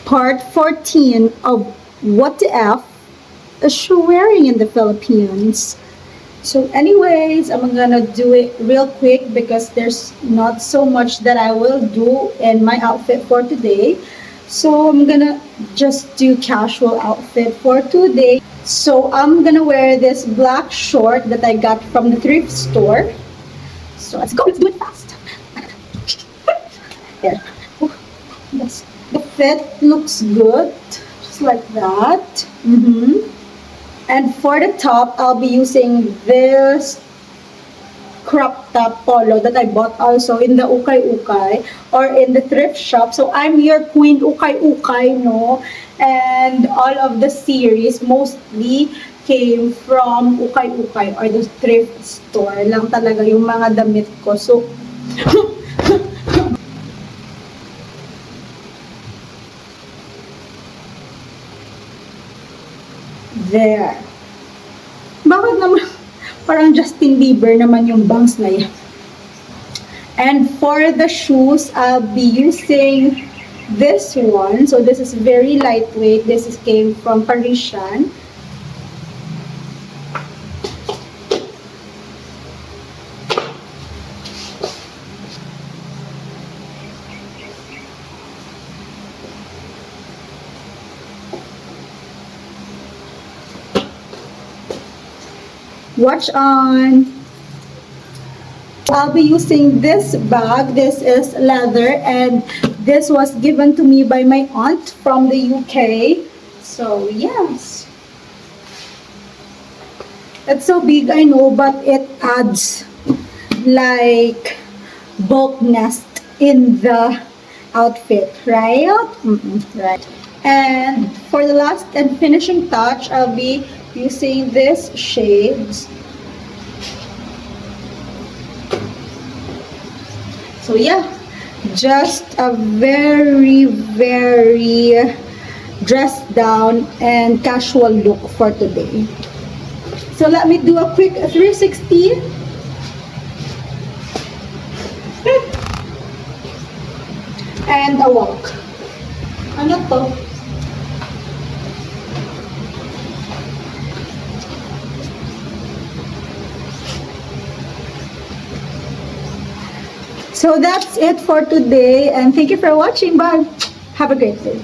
part 14 of What the F is she wearing in the Philippines. So anyways, I'm gonna do it real quick because there's not so much that I will do in my outfit for today. So I'm gonna just do casual outfit for today. So I'm gonna wear this black short that I got from the thrift store. So let's go, let's do it fast. There. The fit looks good, just like that. And for the top, I'll be using this crop top polo that I bought also in the Ukay Ukay or in the thrift shop. So I'm your queen Ukay Ukay, no? And all of the series mostly came from Ukay Ukay or the thrift store lang talaga yung mga damit ko. So, there. Bakit naman parang Justin Bieber naman yung bangs na yan? And for the shoes, I'll be using this one. So this is very lightweight. This came from Parisian. Watch on. I'll be using this bag. This is leather and this was given to me by my aunt from the UK. So yes. It's so big, I know, but it adds like bulkiness in the outfit, right? Right. And for the last and finishing touch, I'll be using this shades. So yeah, just a very dressed down and casual look for today. So let me do a quick 360. And a walk. Ano to? So that's it for today and thank you for watching. Bye. Have a great day.